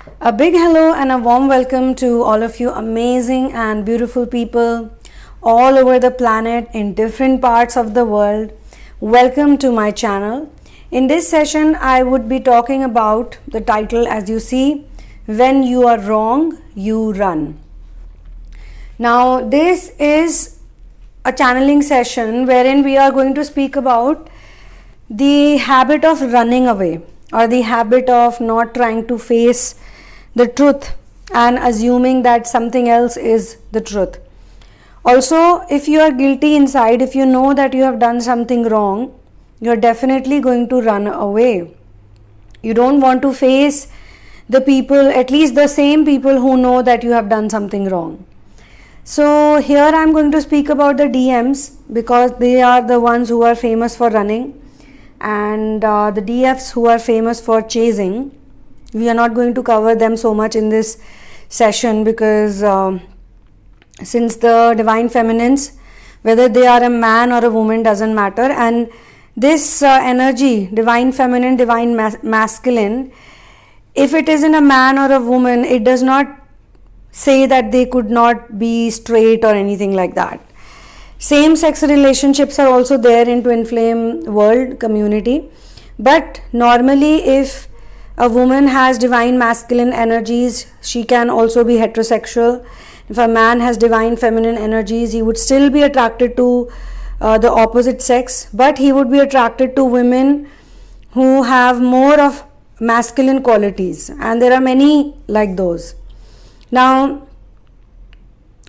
A big hello and a warm welcome to all of you amazing and beautiful people all over the planet in different parts of the world. Welcome to my channel. In this session, I would be talking about the title as you see, When You Are Wrong, You Run. Now, this is a channeling session wherein we are going to speak about the habit of running away or the habit of not trying to face the truth and assuming that something else is the truth. Also, if you are guilty inside, if you know that you have done something wrong, you are definitely going to run away. You don't want to face the people, at least the same people who know that you have done something wrong. So here I am going to speak about the DMs because they are the ones who are famous for running, and the DFs who are famous for chasing. We are not going to cover them so much in this session because since the divine feminines, whether they are a man or a woman doesn't matter, and this energy, divine feminine, divine masculine, if it is in a man or a woman, it does not say that they could not be straight or anything like that. Same sex relationships are also there in twin flame world community, but normally if a woman has divine masculine energies, she can also be heterosexual. If a man has divine feminine energies, he would still be attracted to the opposite sex, but he would be attracted to women who have more of masculine qualities, and there are many like those. Now,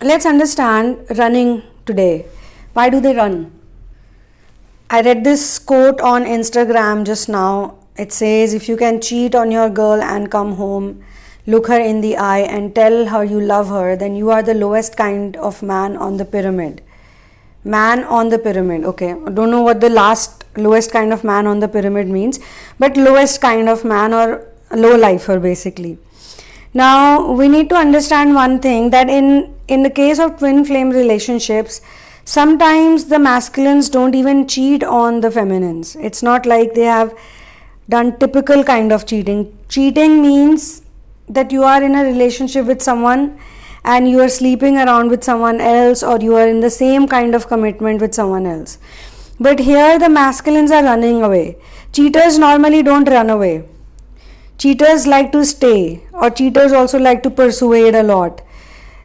let's understand running today. Why do they run? I read this quote on Instagram just now. It says, if you can cheat on your girl and come home, look her in the eye and tell her you love her, then you are the lowest kind of man on the pyramid. Man on the pyramid. Okay, I don't know what the lowest kind of man on the pyramid means, but lowest kind of man or low lifer basically. Now, we need to understand one thing, that in the case of twin flame relationships, sometimes the masculines don't even cheat on the feminines. It's not like they have done typical kind of cheating. Cheating means that you are in a relationship with someone and you are sleeping around with someone else, or you are in the same kind of commitment with someone else. But here the masculines are running away. Cheaters normally don't run away. Cheaters like to stay, or cheaters also like to persuade a lot.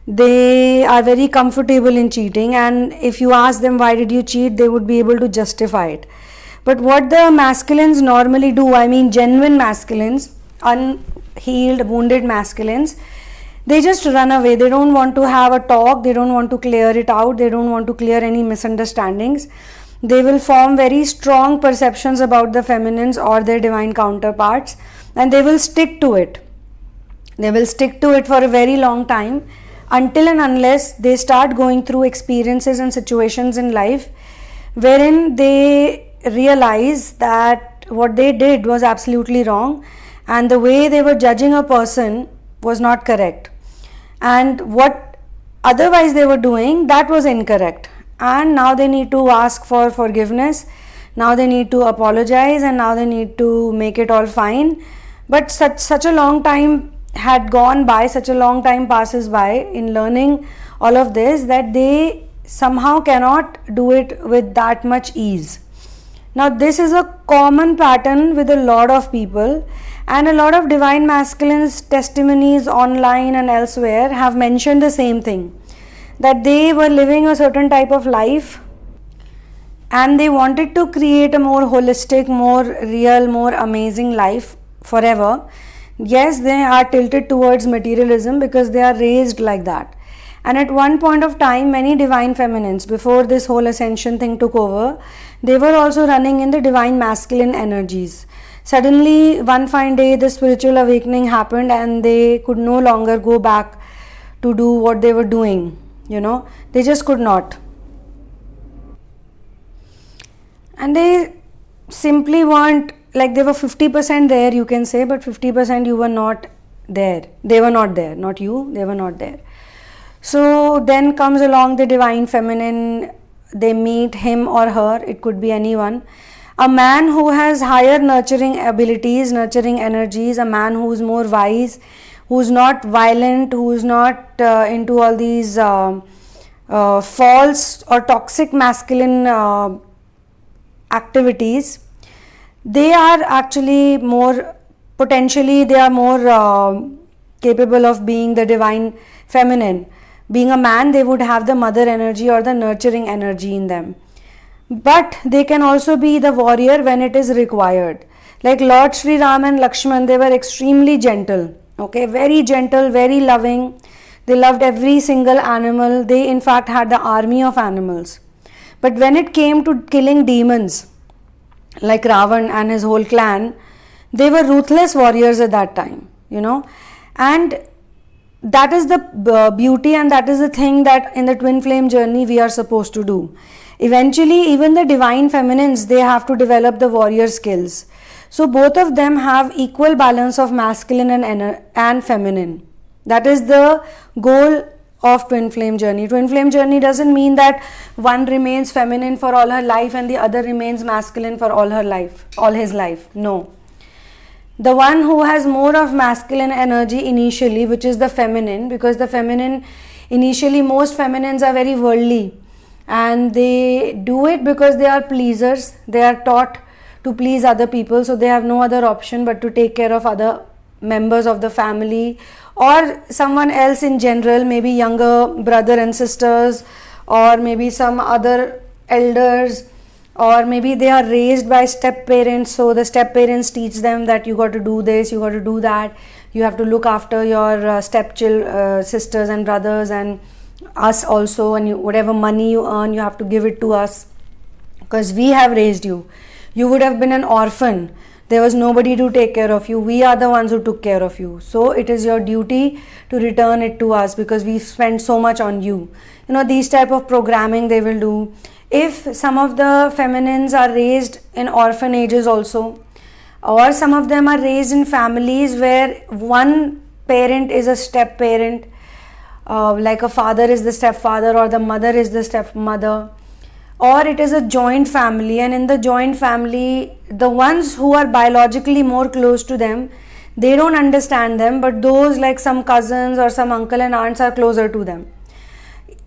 They are very comfortable in cheating, and if you ask them why did you cheat, they would be able to justify it. But what the masculines normally do, I mean genuine masculines, unhealed, wounded masculines, they just run away. They don't want to have a talk, they don't want to clear it out, they don't want to clear any misunderstandings. They will form very strong perceptions about the feminines or their divine counterparts, and they will stick to it. They will stick to it for a very long time, until and unless they start going through experiences and situations in life wherein they realize that what they did was absolutely wrong and the way they were judging a person was not correct, and what otherwise they were doing, that was incorrect, and now they need to ask for forgiveness, now they need to apologize, and now they need to make it all fine. But such a long time had gone by, such a long time passes by in learning all of this, that they somehow cannot do it with that much ease. Now, this is a common pattern with a lot of people, and a lot of divine masculines testimonies online and elsewhere have mentioned the same thing, that they were living a certain type of life and they wanted to create a more holistic, more real, more amazing life forever. Yes, they are tilted towards materialism because they are raised like that. And at one point of time, many divine feminines, before this whole ascension thing took over, they were also running in the divine masculine energies. Suddenly, one fine day, the spiritual awakening happened and they could no longer go back to do what they were doing. They just could not. And they simply weren't, like they were 50% there, you can say, but 50% you were not there. They were not there, not you, they were not there. So then comes along the divine feminine, they meet him or her, it could be anyone, a man who has higher nurturing abilities, nurturing energies, a man who is more wise, who's not violent, who's not into all these false or toxic masculine activities, they are actually more potentially, they are more capable of being the divine feminine. Being a man, they would have the mother energy or the nurturing energy in them, but they can also be the warrior when it is required. Like Lord Sri Ram and Lakshman, they were extremely gentle, okay, very gentle, very loving. They loved every single animal. They in fact had the army of animals. But when it came to killing demons like Ravan and his whole clan, they were ruthless warriors at that time, and that is the beauty, and that is the thing that in the twin flame journey we are supposed to do. Eventually, even the divine feminines, they have to develop the warrior skills. So both of them have equal balance of masculine and feminine. That is the goal of twin flame journey. Twin flame journey doesn't mean that one remains feminine for all her life and the other remains masculine for all his life. No. The one who has more of masculine energy initially, which is the feminine, because the feminine, initially most feminines are very worldly and they do it because they are pleasers. They are taught to please other people, so they have no other option but to take care of other members of the family or someone else in general, maybe younger brother and sisters, or maybe some other elders, or maybe they are raised by step parents, so the step parents teach them that you got to do this, you got to do that, you have to look after your sisters and brothers and us also, and whatever money you earn you have to give it to us because we have raised you. You would have been an orphan, there was nobody to take care of you, we are the ones who took care of you, so it is your duty to return it to us because we've spent so much on you. These type of programming they will do. If some of the feminines are raised in orphanages also, or some of them are raised in families where one parent is a step parent, like a father is the stepfather or the mother is the stepmother, or it is a joint family, and in the joint family the ones who are biologically more close to them, they don't understand them, but those like some cousins or some uncle and aunts are closer to them.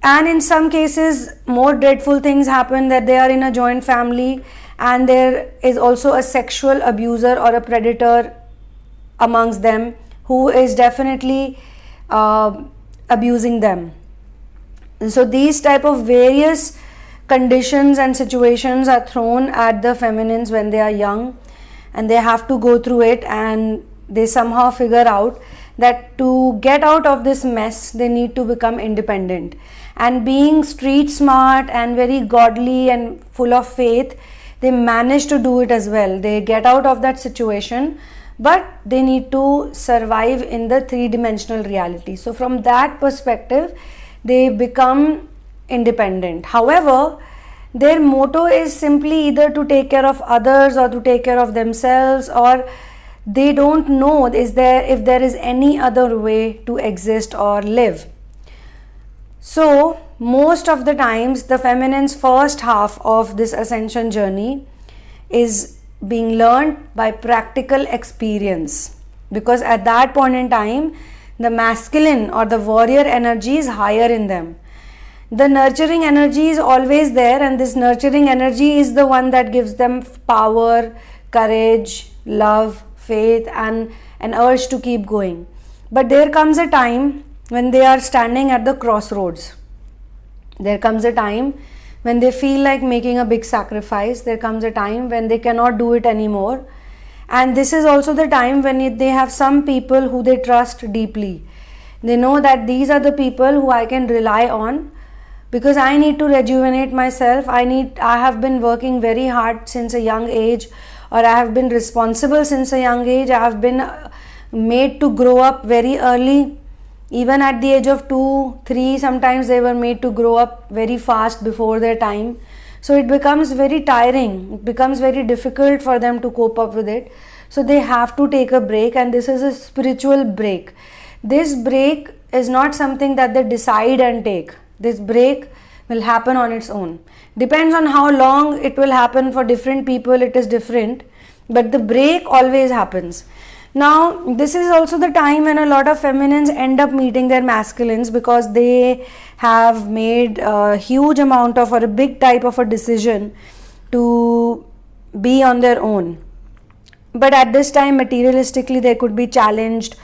And in some cases more dreadful things happen, that they are in a joint family and there is also a sexual abuser or a predator amongst them who is definitely abusing them. And so these type of various conditions and situations are thrown at the feminines when they are young, and they have to go through it, and they somehow figure out that to get out of this mess they need to become independent. And being street smart and very godly and full of faith, they manage to do it as well. They get out of that situation, but they need to survive in the three-dimensional reality. So from that perspective they become independent. However, their motto is simply either to take care of others or to take care of themselves, or they don't know if there is any other way to exist or live. So most of the times the feminine's first half of this ascension journey is being learned by practical experience, because at that point in time the masculine or the warrior energy is higher in them. The nurturing energy is always there, and this nurturing energy is the one that gives them power, courage, love, faith and an urge to keep going. But there comes a time when they are standing at the crossroads. There comes a time when they feel like making a big sacrifice. There comes a time when they cannot do it anymore, and this is also the time when they have some people who they trust deeply. They know that these are the people who I can rely on, because I need to rejuvenate myself. I have been working very hard since a young age, or I have been responsible since a young age. I have been made to grow up very early. Even at the age of 2, 3, sometimes they were made to grow up very fast before their time. So it becomes very tiring. It becomes very difficult for them to cope up with it. So they have to take a break, and this is a spiritual break. This break is not something that they decide and take. This break will happen on its own. Depends on how long it will happen. For different people it is different, but the break always happens. Now, this is also the time when a lot of feminines end up meeting their masculines because they have made a huge amount of, or a big type of a decision to be on their own. But at this time, materialistically, they could be challenged,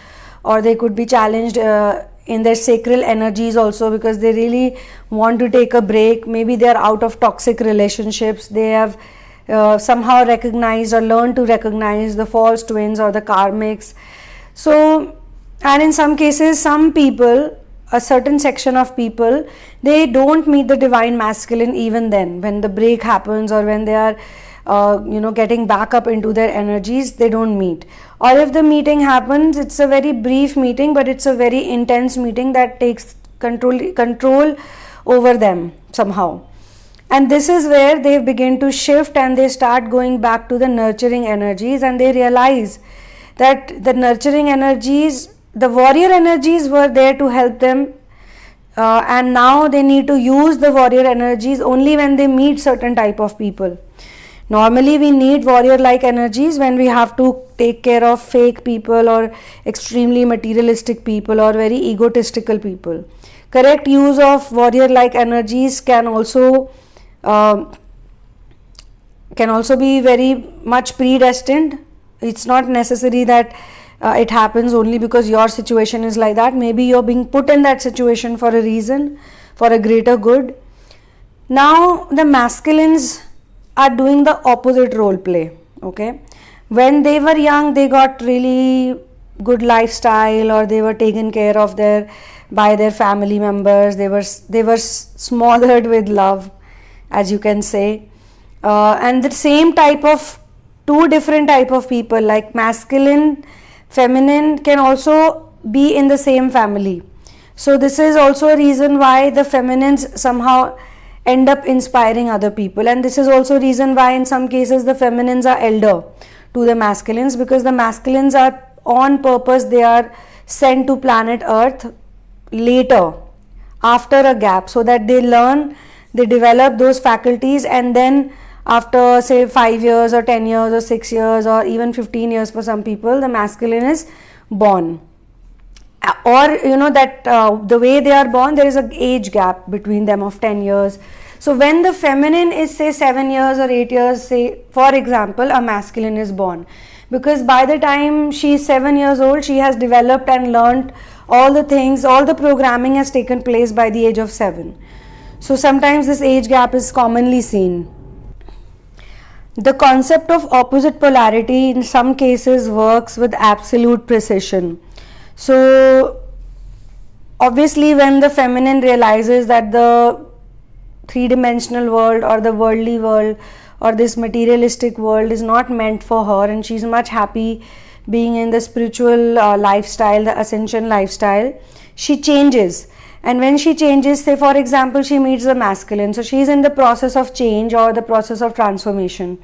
or they could be challenged in their sacral energies also, because they really want to take a break. Maybe they are out of toxic relationships. They have somehow recognized or learned to recognize the false twins or the karmics. So, and in some cases, some people, a certain section of people, they don't meet the divine masculine even then. When the break happens, or when they are getting back up into their energies, they don't meet. Or if the meeting happens, it's a very brief meeting, but it's a very intense meeting that takes control over them somehow. And this is where they begin to shift, and they start going back to the nurturing energies, and they realize that the nurturing energies, the warrior energies, were there to help them, and now they need to use the warrior energies only when they meet certain type of people. Normally we need warrior like energies when we have to take care of fake people, or extremely materialistic people, or very egotistical people. Correct use of warrior like energies can also be very much predestined. It's not necessary that it happens only because your situation is like that. Maybe you're being put in that situation for a reason, for a greater good. Now the masculines are doing the opposite role play. Okay, when they were young, they got really good lifestyle, or they were taken care of by their family members. They were smothered with love, as you can say. And the same type of, two different type of people, like masculine, feminine, can also be in the same family. So this is also a reason why the feminines somehow end up inspiring other people, and this is also reason why in some cases the feminines are elder to the masculines, because the masculines are on purpose, they are sent to planet Earth later, after a gap, so that they learn, they develop those faculties, and then after say 5 years or 10 years or 6 years or even 15 years for some people, the masculine is born. Or that the way they are born, there is an age gap between them of 10 years. So when the feminine is say 7 years or 8 years, say for example, a masculine is born, because by the time she is 7 years old, she has developed and learned all the things, all the programming has taken place by the age of 7. So sometimes this age gap is commonly seen. The concept of opposite polarity in some cases works with absolute precision. So obviously when the feminine realizes that the three-dimensional world, or the worldly world, or this materialistic world is not meant for her, and she's much happy being in the spiritual lifestyle, the ascension lifestyle, she changes. And when she changes, say for example, she meets the masculine, so she's in the process of change or the process of transformation,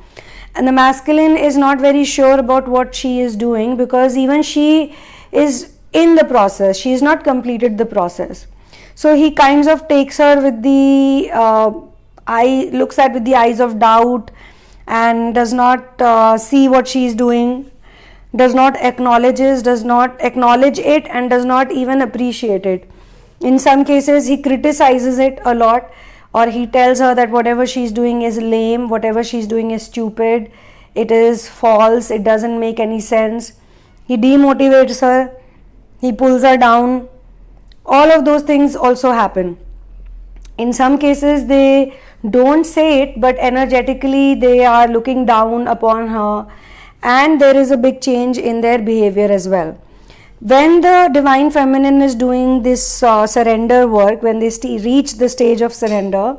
and the masculine is not very sure about what she is doing, because even she is in the process, she has not completed the process. So he kinds of takes her with the looks at with the eyes of doubt, and does not see what she is doing, does not acknowledge it, and does not even appreciate it. In some cases he criticizes it a lot, or he tells her that whatever she is doing is lame, whatever she is doing is stupid, it is false, it doesn't make any sense. He demotivates her, he pulls her down. All of those things also happen. In some cases they don't say it, but energetically they are looking down upon her, and there is a big change in their behavior as well. When the divine feminine is doing this surrender work, when they reach the stage of surrender, a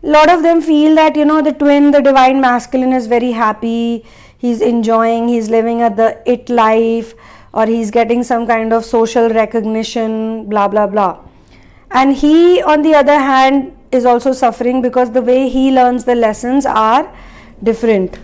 lot of them feel that the twin, the divine masculine, is very happy, he's enjoying, he's living at the it life, or he's getting some kind of social recognition, blah blah blah. And he on the other hand is also suffering, because the way he learns the lessons are different.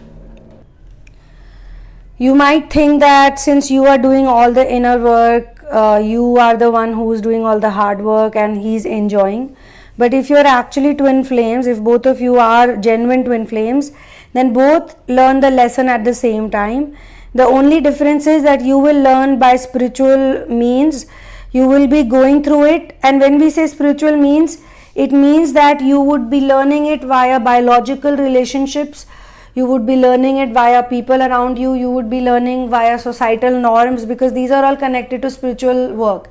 You might think that since you are doing all the inner work, you are the one who is doing all the hard work and he's enjoying. But if you are actually twin flames, if both of you are genuine twin flames, then both learn the lesson at the same time. The only difference is that you will learn by spiritual means. You will be going through it, and when we say spiritual means, it means that you would be learning it via biological relationships, you would be learning it via people around you, you would be learning via societal norms, because these are all connected to spiritual work,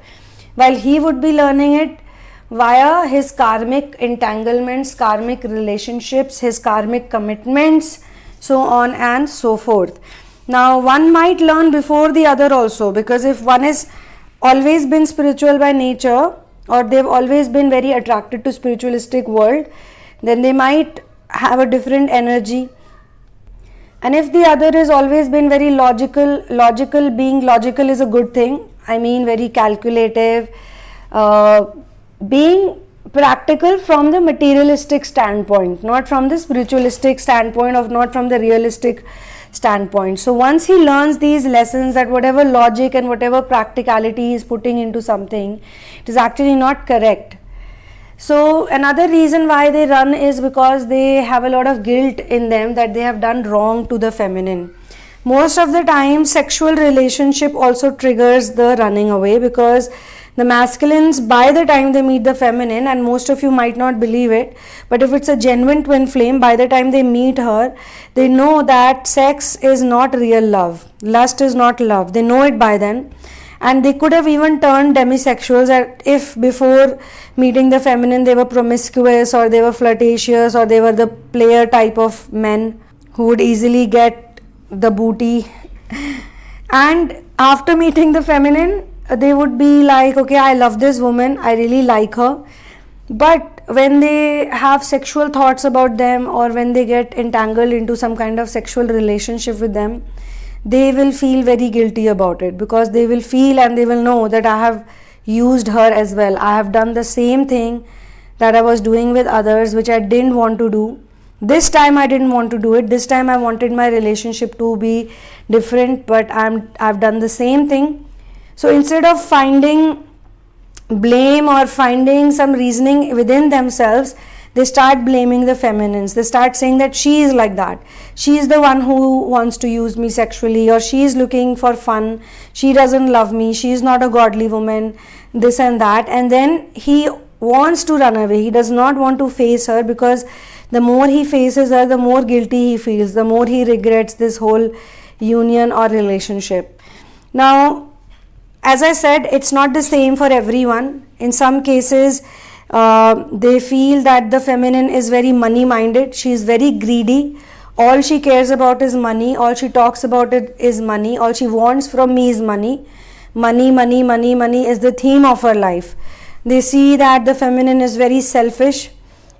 while he would be learning it via his karmic entanglements, karmic relationships, his karmic commitments, so on and so forth. Now one might learn before the other also, because if one has always been spiritual by nature, or they've always been very attracted to spiritualistic world, then they might have a different energy. And if the other has always been very logical, being logical is a good thing, I mean very calculative, being practical from the materialistic standpoint, not from the spiritualistic standpoint, of not from the realistic standpoint. So once he learns these lessons, that whatever logic and whatever practicality he is putting into something, it is actually not correct. So another reason why they run is because they have a lot of guilt in them that they have done wrong to the feminine. Most of the time sexual relationship also triggers the running away, because the masculines, by the time they meet the feminine, and most of you might not believe it, but if it's a genuine twin flame, by the time they meet her, they know that sex is not real love, lust is not love, they know it by then. And they could have even turned demisexuals if before meeting the feminine they were promiscuous, or they were flirtatious, or they were the player type of men who would easily get the booty. And after meeting the feminine, they would be like, okay, I love this woman, I really like her. But when they have sexual thoughts about them, or when they get entangled into some kind of sexual relationship with them, they will feel very guilty about it, because they will feel and they will know that I have used her as well. I have done the same thing that I was doing with others, which I didn't want to do. This time I didn't want to do it. This time I wanted my relationship to be different, but I've done the same thing. So instead of finding blame or finding some reasoning within themselves, they start blaming the feminines. They start saying that she is like that, she is the one who wants to use me sexually, or she is looking for fun, she doesn't love me, she is not a godly woman, this and that. And then he wants to run away, he does not want to face her, because the more he faces her, the more guilty he feels, the more he regrets this whole union or relationship. Now, as I said, it's not the same for everyone. In some cases, they feel that the feminine is very money minded, she is very greedy, all she cares about is money, all she talks about it is money, all she wants from me is money. Money, money, money, money is the theme of her life. They see that the feminine is very selfish,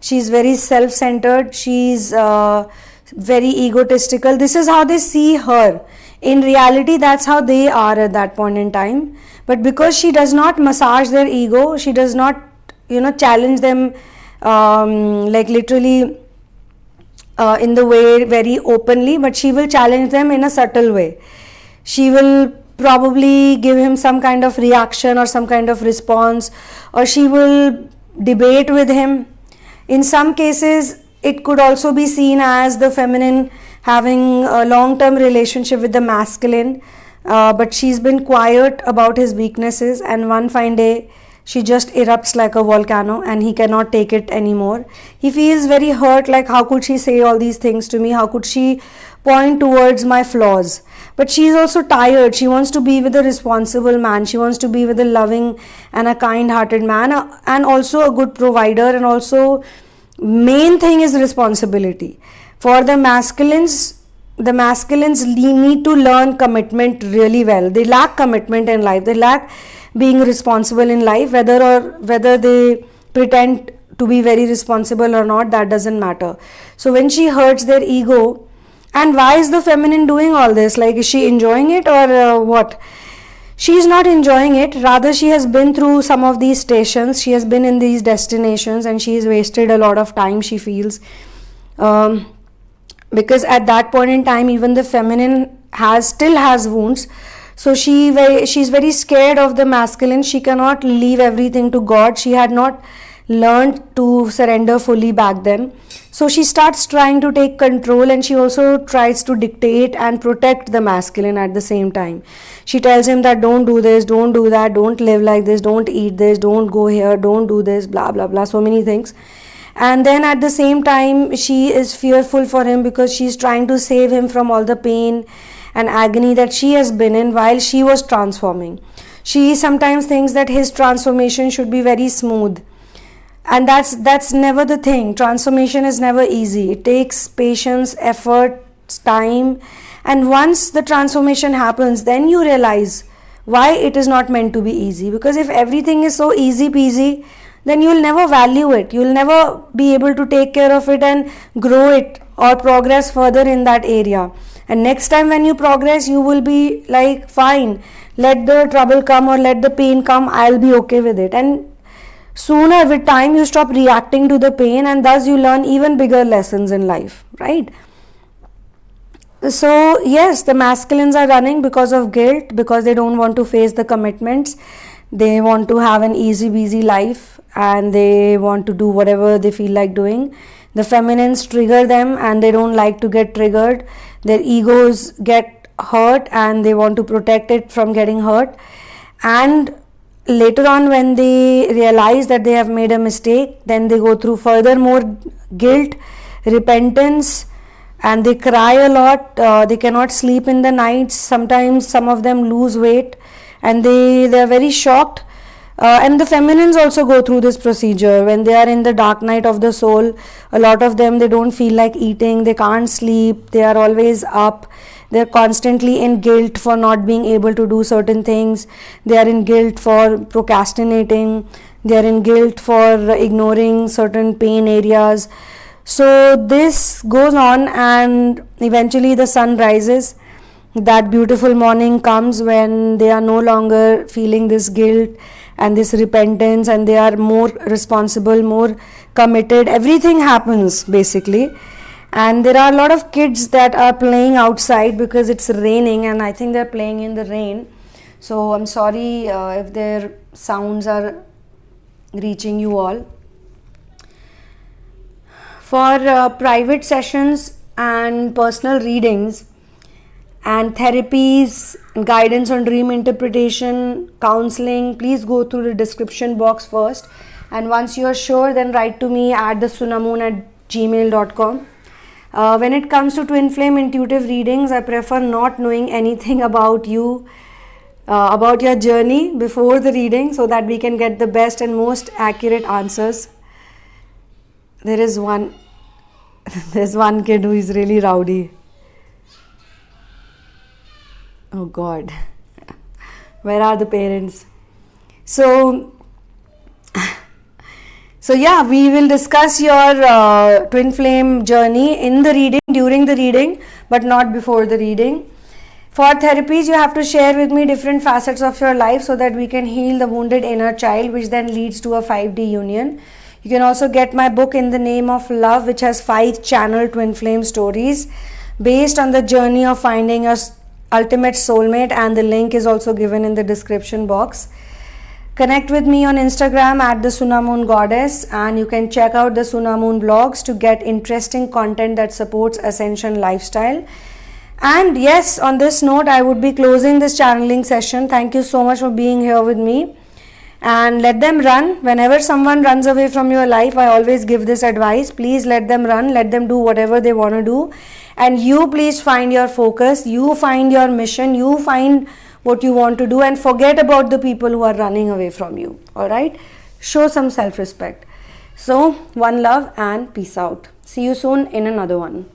she is very self-centered, she is very egotistical. This is how they see her. In reality, that's how they are at that point in time. But because she does not massage their ego, she does not challenge them like literally in the way very openly, but she will challenge them in a subtle way. She will probably give him some kind of reaction or some kind of response, or she will debate with him. In some cases, it could also be seen as the feminine having a long-term relationship with the masculine, but she's been quiet about his weaknesses, and one fine day she just erupts like a volcano and he cannot take it anymore. He feels very hurt, like how could she say all these things to me, how could she point towards my flaws. But she is also tired, she wants to be with a responsible man, she wants to be with a loving and a kind-hearted man, and also a good provider, and also main thing is responsibility. For the masculines need to learn commitment really well. They lack commitment in life, they lack being responsible in life, whether they pretend to be very responsible or not, that doesn't matter. So when she hurts their ego, and why is the feminine doing all this? Like, is she enjoying it or what? She is not enjoying it, rather she has been through some of these stations, she has been in these destinations, and she has wasted a lot of time, she feels. Because at that point in time, even the feminine still has wounds. So she's very scared of the masculine. She cannot leave everything to God. She had not learned to surrender fully back then. So she starts trying to take control, and she also tries to dictate and protect the masculine at the same time. She tells him that don't do this, don't do that, don't live like this, don't eat this, don't go here, don't do this, blah blah blah, so many things. And then at the same time she is fearful for him because she's trying to save him from all the pain and agony that she has been in while she was transforming. She sometimes thinks that his transformation should be very smooth, and that's never the thing. Transformation is never easy. It takes patience, effort, time, and once the transformation happens, then you realize why it is not meant to be easy. Because if everything is so easy peasy, then you'll never value it, you'll never be able to take care of it and grow it or progress further in that area. And next time when you progress, you will be like, fine, let the trouble come or let the pain come, I'll be okay with it. And sooner with time you stop reacting to the pain, and thus you learn even bigger lessons in life, right? So yes, the masculines are running because of guilt, because they don't want to face the commitments. They want to have an easy busy life and they want to do whatever they feel like doing. The feminines trigger them and they don't like to get triggered. Their egos get hurt and they want to protect it from getting hurt. And later on, when they realize that they have made a mistake, then they go through further more guilt, repentance, and they cry a lot. They cannot sleep in the nights. Sometimes some of them lose weight and they are very shocked. And the feminines also go through this procedure when they are in the dark night of the soul. A lot of them, they don't feel like eating, they can't sleep, they are always up, they're constantly in guilt for not being able to do certain things, they are in guilt for procrastinating, they are in guilt for ignoring certain pain areas. So this goes on and eventually the sun rises. That beautiful morning comes when they are no longer feeling this guilt and this repentance, and they are more responsible, more committed. Everything happens basically. And there are a lot of kids that are playing outside because it's raining, and I think they're playing in the rain. So I'm sorry if their sounds are reaching you all. For private sessions and personal readings and therapies, guidance on dream interpretation, counseling, please go through the description box first. And once you are sure, then write to me at thesunamoon@gmail.com. When it comes to twin flame intuitive readings, I prefer not knowing anything about you, about your journey before the reading, so that we can get the best and most accurate answers. There's one kid who is really rowdy. Oh God, where are the parents? So yeah, we will discuss your twin flame journey in the reading, during the reading, but not before the reading. For therapies, you have to share with me different facets of your life so that we can heal the wounded inner child, which then leads to a 5D union. You can also get my book In the Name of Love, which has 5 channel twin flame stories based on the journey of finding your ultimate soulmate, and the link is also given in the description box. Connect with me on Instagram at the Sunamoon Goddess, and you can check out the Sunamoon blogs to get interesting content that supports ascension lifestyle. And yes, on this note, I would be closing this channeling session. Thank you so much for being here with me. And let them run. Whenever someone runs away from your life, I always give this advice. Please let them run. Let them do whatever they want to do. And you please find your focus. You find your mission. You find what you want to do, and forget about the people who are running away from you. Alright? Show some self-respect. So, one love and peace out. See you soon in another one.